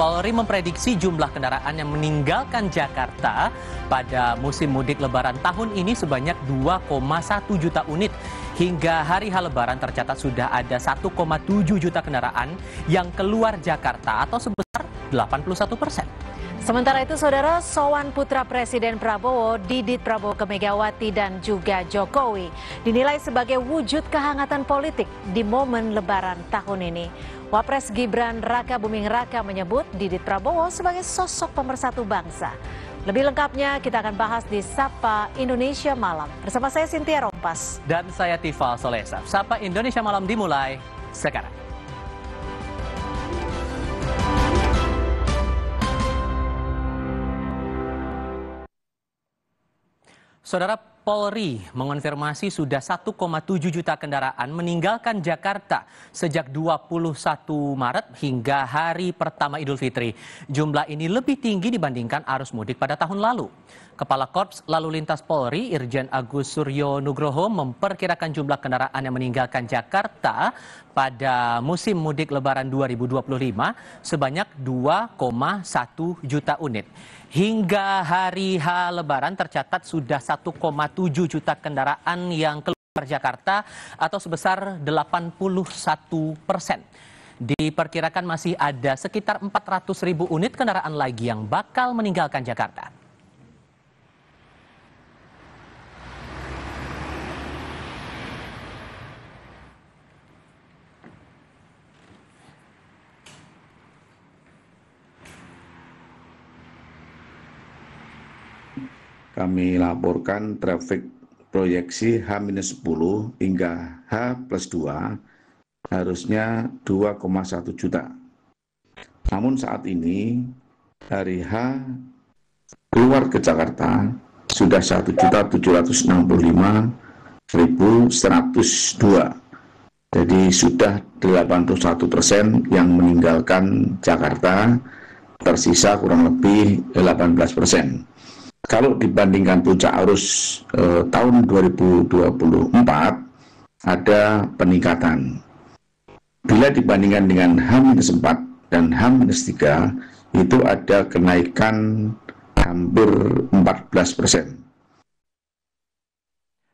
Polri memprediksi jumlah kendaraan yang meninggalkan Jakarta pada musim mudik Lebaran tahun ini sebanyak 2,1 juta unit. Hingga hari H Lebaran tercatat sudah ada 1,7 juta kendaraan yang keluar Jakarta atau sebesar 81%. Sementara itu, Saudara, sowan putra Presiden Prabowo, Didit Prabowo ke Megawati dan juga Jokowi dinilai sebagai wujud kehangatan politik di momen Lebaran tahun ini. Wapres Gibran Raka Buming Raka menyebut Didit Prabowo sebagai sosok pemersatu bangsa. Lebih lengkapnya kita akan bahas di Sapa Indonesia Malam. Bersama saya Cynthia Rompas. Dan saya Tifal Solesa. Sapa Indonesia Malam dimulai sekarang. Saudara, Polri mengonfirmasi sudah 1,7 juta kendaraan meninggalkan Jakarta sejak 21 Maret hingga hari pertama Idul Fitri. Jumlah ini lebih tinggi dibandingkan arus mudik pada tahun lalu. Kepala Korps Lalu Lintas Polri, Irjen Agus Suryo Nugroho, memperkirakan jumlah kendaraan yang meninggalkan Jakarta pada musim mudik Lebaran 2025 sebanyak 2,1 juta unit. Hingga hari H Lebaran tercatat sudah 1,7 juta kendaraan yang keluar Jakarta atau sebesar 81%. Diperkirakan masih ada sekitar 400.000 unit kendaraan lagi yang bakal meninggalkan Jakarta. Kami laporkan trafik proyeksi H-10 hingga H+2 harusnya 2,1 juta. Namun saat ini hari H keluar ke Jakarta sudah 1.765.102. Jadi sudah 81% yang meninggalkan Jakarta, tersisa kurang lebih 18%. Kalau dibandingkan puncak arus tahun 2024 ada peningkatan. Bila dibandingkan dengan H-4 dan H-3 itu ada kenaikan hampir 14%.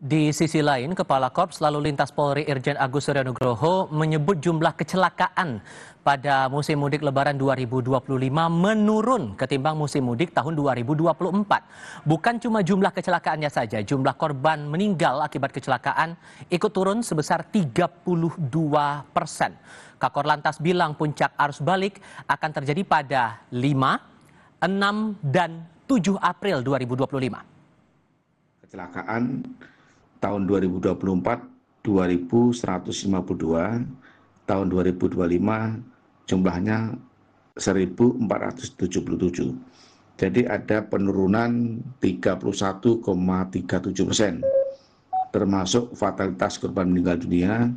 Di sisi lain, Kepala Korps Lalu Lintas Polri Irjen Agus Suryo Nugroho menyebut jumlah kecelakaan pada musim mudik Lebaran 2025 menurun ketimbang musim mudik tahun 2024. Bukan cuma jumlah kecelakaannya saja, jumlah korban meninggal akibat kecelakaan ikut turun sebesar 32%. Kakor Lantas bilang puncak arus balik akan terjadi pada 5, 6, dan 7 April 2025. Kecelakaan tahun 2024 2.152, tahun 2025 jumlahnya 1.477. Jadi ada penurunan 31,37%. Termasuk fatalitas korban meninggal dunia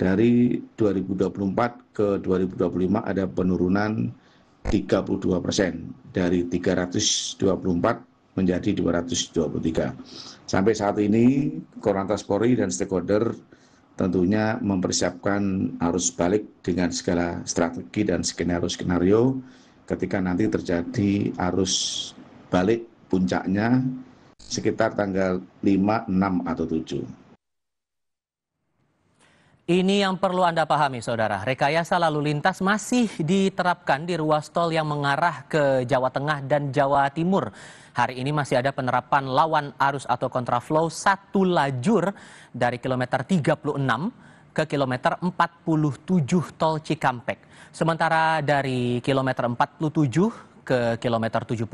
dari 2024 ke 2025 ada penurunan 32%, dari 324 menjadi 223. Sampai saat ini Korlantas Polri dan stakeholder tentunya mempersiapkan arus balik dengan segala strategi dan skenario ketika nanti terjadi arus balik puncaknya sekitar tanggal 5, 6, atau 7. Ini yang perlu Anda pahami, Saudara. Rekayasa lalu lintas masih diterapkan di ruas tol yang mengarah ke Jawa Tengah dan Jawa Timur. Hari ini masih ada penerapan lawan arus atau kontraflow satu lajur dari kilometer 36 ke kilometer 47 tol Cikampek. Sementara dari kilometer 47 ke kilometer 70,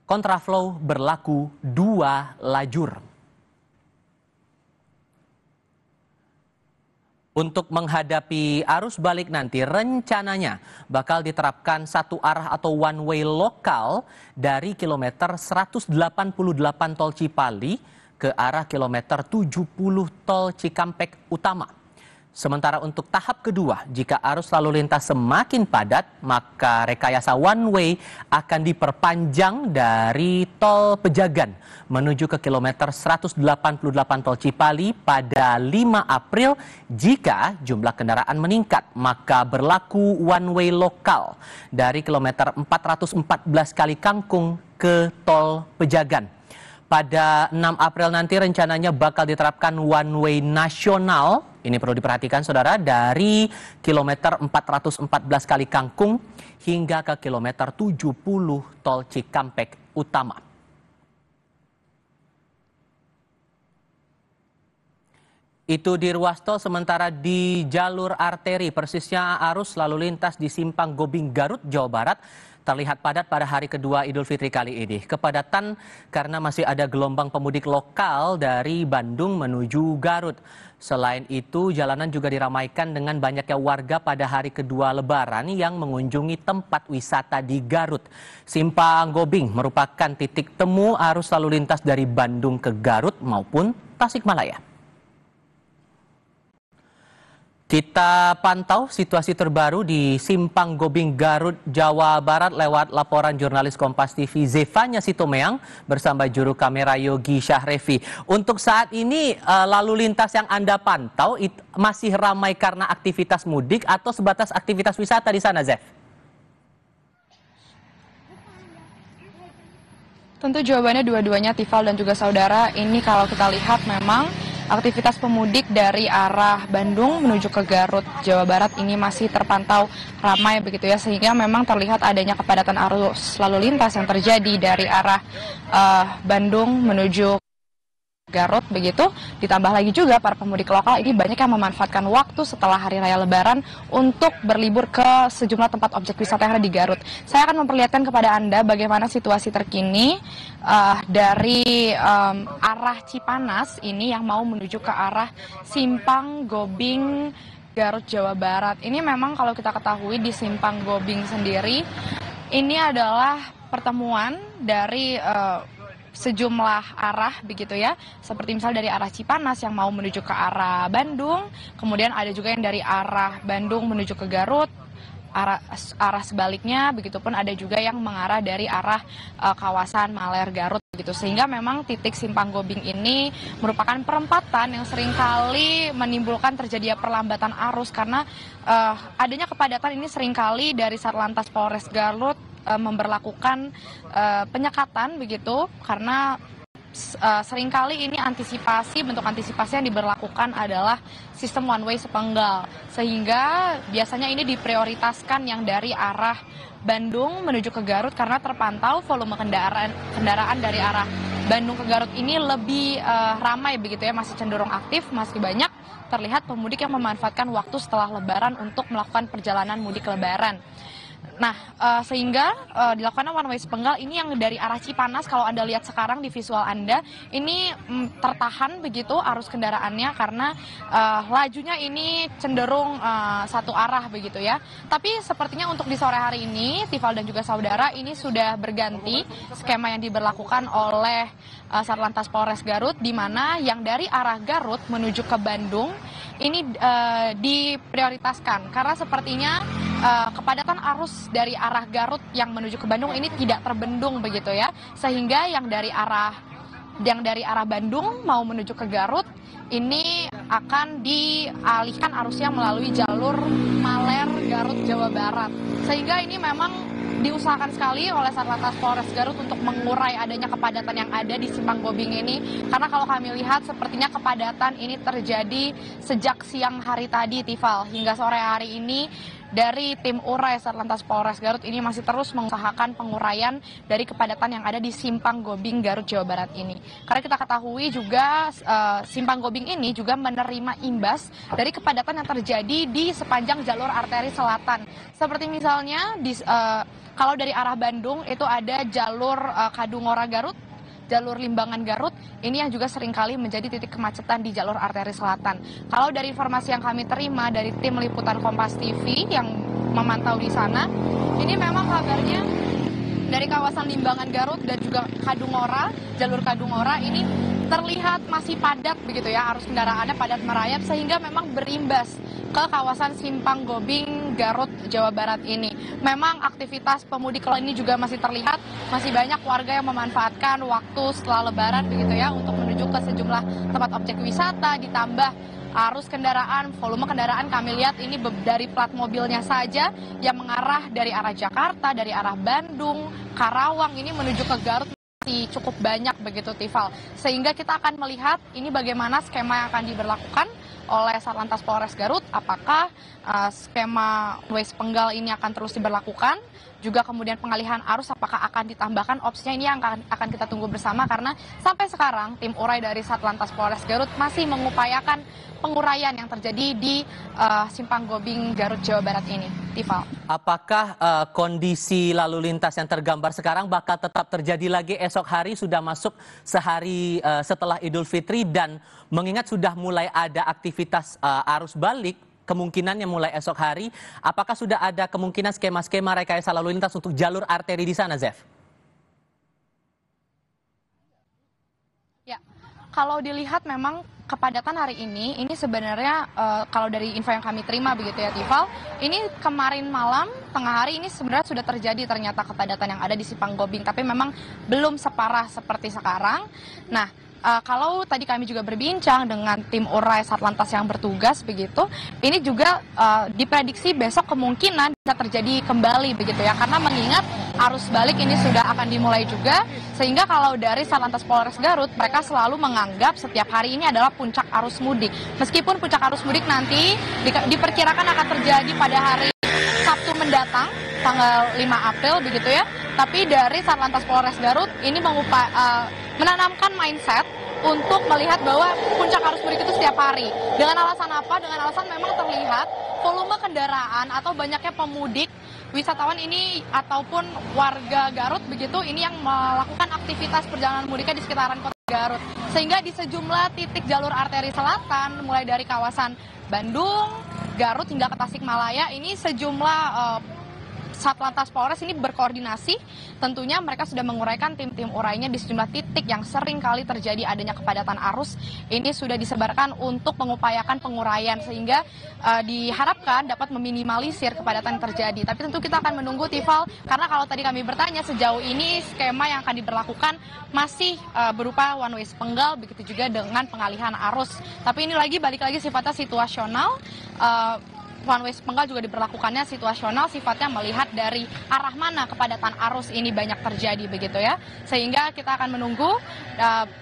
kontraflow berlaku 2 lajur. Untuk menghadapi arus balik nanti rencananya bakal diterapkan satu arah atau one way lokal dari kilometer 188 tol Cipali ke arah kilometer 70 tol Cikampek Utama. Sementara untuk tahap kedua, jika arus lalu lintas semakin padat, maka rekayasa one way akan diperpanjang dari tol Pejagan menuju ke kilometer 188 tol Cipali pada 5 April. Jika jumlah kendaraan meningkat, maka berlaku one way lokal dari kilometer 414 Kali Kangkung ke tol Pejagan. Pada 6 April nanti rencananya bakal diterapkan one way nasional. Ini perlu diperhatikan saudara, dari kilometer 414 Kali Kangkung hingga ke kilometer 70 tol Cikampek Utama. Itu di ruas tol, sementara di jalur arteri persisnya arus lalu lintas di Simpang Gobing Garut, Jawa Barat terlihat padat pada hari kedua Idul Fitri kali ini. Kepadatan karena masih ada gelombang pemudik lokal dari Bandung menuju Garut. Selain itu, jalanan juga diramaikan dengan banyaknya warga pada hari kedua Lebaran yang mengunjungi tempat wisata di Garut. Simpang Gobing merupakan titik temu arus lalu lintas dari Bandung ke Garut maupun Tasikmalaya. Kita pantau situasi terbaru di Simpang Gobing Garut, Jawa Barat lewat laporan jurnalis Kompas TV Zefanya Sitomeang bersama juru kamera Yogi Syahrevi. Untuk saat ini lalu lintas yang Anda pantau masih ramai karena aktivitas mudik atau sebatas aktivitas wisata di sana, Zef? Tentu jawabannya dua-duanya, Tifal dan juga saudara. Ini kalau kita lihat memang aktivitas pemudik dari arah Bandung menuju ke Garut, Jawa Barat ini masih terpantau ramai begitu ya, sehingga memang terlihat adanya kepadatan arus lalu lintas yang terjadi dari arah Bandung menuju Garut begitu. Ditambah lagi juga para pemudik lokal ini banyak yang memanfaatkan waktu setelah hari raya Lebaran untuk berlibur ke sejumlah tempat objek wisata yang ada di Garut. Saya akan memperlihatkan kepada Anda bagaimana situasi terkini dari arah Cipanas ini yang mau menuju ke arah Simpang Gobing Garut, Jawa Barat. Ini memang kalau kita ketahui di Simpang Gobing sendiri ini adalah pertemuan dari sejumlah arah begitu ya, seperti misal dari arah Cipanas yang mau menuju ke arah Bandung, kemudian ada juga yang dari arah Bandung menuju ke Garut, arah sebaliknya, begitupun ada juga yang mengarah dari arah kawasan Maler Garut begitu, sehingga memang titik Simpang Gobing ini merupakan perempatan yang seringkali menimbulkan terjadinya perlambatan arus karena adanya kepadatan ini seringkali dari Satlantas Polres Garut memberlakukan penyekatan begitu karena seringkali ini bentuk antisipasi yang diberlakukan adalah sistem one way sepenggal, sehingga biasanya ini diprioritaskan yang dari arah Bandung menuju ke Garut karena terpantau volume kendaraan dari arah Bandung ke Garut ini lebih ramai begitu ya, masih cenderung aktif, masih banyak terlihat pemudik yang memanfaatkan waktu setelah Lebaran untuk melakukan perjalanan mudik Lebaran. Nah, sehingga dilakukan one way sepenggal ini yang dari arah Cipanas, kalau Anda lihat sekarang di visual Anda, ini tertahan begitu arus kendaraannya karena lajunya ini cenderung satu arah begitu ya. Tapi sepertinya untuk di sore hari ini, Tifal dan juga saudara, ini sudah berganti skema yang diberlakukan oleh Satlantas Polres Garut, di mana yang dari arah Garut menuju ke Bandung ini diprioritaskan karena sepertinya kepadatan arus dari arah Garut yang menuju ke Bandung ini tidak terbendung begitu ya, sehingga yang dari arah Bandung mau menuju ke Garut ini akan dialihkan arusnya melalui jalur Maler Garut, Jawa Barat, sehingga ini memang diusahakan sekali oleh Satlantas Polres Garut untuk mengurai adanya kepadatan yang ada di Simpang Gobing ini, karena kalau kami lihat sepertinya kepadatan ini terjadi sejak siang hari tadi, Tifal, hingga sore hari ini. Dari tim urai Satlantas Polres Garut ini masih terus mengusahakan penguraian dari kepadatan yang ada di Simpang Gobing Garut, Jawa Barat ini. Karena kita ketahui juga Simpang Gobing ini juga menerima imbas dari kepadatan yang terjadi di sepanjang jalur arteri selatan. Seperti misalnya kalau dari arah Bandung itu ada jalur Kadungora Garut, jalur Limbangan Garut, ini yang juga seringkali menjadi titik kemacetan di jalur arteri selatan. Kalau dari informasi yang kami terima dari tim liputan Kompas TV yang memantau di sana, ini memang kabarnya dari kawasan Limbangan Garut dan juga Kadungora, jalur Kadungora ini terlihat masih padat begitu ya, arus kendaraannya padat merayap sehingga memang berimbas ke kawasan Simpang Gobing, Garut, Jawa Barat ini. Memang aktivitas pemudik ini juga masih terlihat, masih banyak warga yang memanfaatkan waktu setelah Lebaran begitu ya untuk menuju ke sejumlah tempat objek wisata, ditambah arus kendaraan, volume kendaraan kami lihat ini dari plat mobilnya saja yang mengarah dari arah Jakarta, dari arah Bandung, Karawang ini menuju ke Garut masih cukup banyak begitu Tifal. Sehingga kita akan melihat ini bagaimana skema yang akan diberlakukan oleh Satlantas Polres Garut, apakah skema one-way penggal ini akan terus diberlakukan, juga kemudian pengalihan arus apakah akan ditambahkan opsinya, ini yang akan kita tunggu bersama karena sampai sekarang tim urai dari Satlantas Polres Garut masih mengupayakan penguraian yang terjadi di Simpang Gobing Garut Jawa Barat ini. Tifal. Apakah kondisi lalu lintas yang tergambar sekarang bakal tetap terjadi lagi esok hari, sudah masuk sehari setelah Idul Fitri, dan mengingat sudah mulai ada aktivitas arus balik kemungkinannya mulai esok hari, apakah sudah ada kemungkinan skema-skema rekayasa lalu lintas untuk jalur arteri di sana, Zef? Ya, kalau dilihat memang kepadatan hari ini sebenarnya kalau dari info yang kami terima begitu ya Tifal, ini kemarin malam tengah hari ini sebenarnya sudah terjadi ternyata kepadatan yang ada di Simpang Gobing, tapi memang belum separah seperti sekarang. Nah, kalau tadi kami juga berbincang dengan tim urai Satlantas yang bertugas begitu, ini juga diprediksi besok kemungkinan bisa terjadi kembali begitu ya, karena mengingat arus balik ini sudah akan dimulai juga, sehingga kalau dari Satlantas Polres Garut mereka selalu menganggap setiap hari ini adalah puncak arus mudik. Meskipun puncak arus mudik nanti diperkirakan akan terjadi pada hari Sabtu mendatang tanggal 5 April begitu ya, tapi dari Satlantas Polres Garut ini menanamkan mindset untuk melihat bahwa puncak arus mudik itu setiap hari. Dengan alasan apa? Dengan alasan memang terlihat volume kendaraan atau banyaknya pemudik, wisatawan ini ataupun warga Garut begitu ini yang melakukan aktivitas perjalanan mudiknya di sekitaran kota Garut. Sehingga di sejumlah titik jalur arteri selatan mulai dari kawasan Bandung, Garut hingga ke Tasikmalaya ini sejumlah Satlantas Polres ini berkoordinasi, tentunya mereka sudah menguraikan tim-tim urainya di sejumlah titik yang sering kali terjadi adanya kepadatan arus. Ini sudah disebarkan untuk mengupayakan penguraian sehingga diharapkan dapat meminimalisir kepadatan yang terjadi. Tapi tentu kita akan menunggu Tifal, karena kalau tadi kami bertanya sejauh ini skema yang akan diberlakukan masih berupa one way penggal, begitu juga dengan pengalihan arus. Tapi ini balik lagi sifatnya situasional. One way penggal juga diberlakukannya situasional, sifatnya melihat dari arah mana kepadatan arus ini banyak terjadi begitu ya. Sehingga kita akan menunggu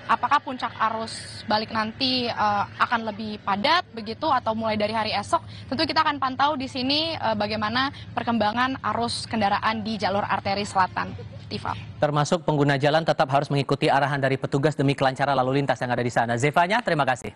apakah puncak arus balik nanti akan lebih padat begitu atau mulai dari hari esok. Tentu kita akan pantau di sini bagaimana perkembangan arus kendaraan di jalur arteri selatan. Tifal. Termasuk pengguna jalan tetap harus mengikuti arahan dari petugas demi kelancaran lalu lintas yang ada di sana. Zevanya, terima kasih.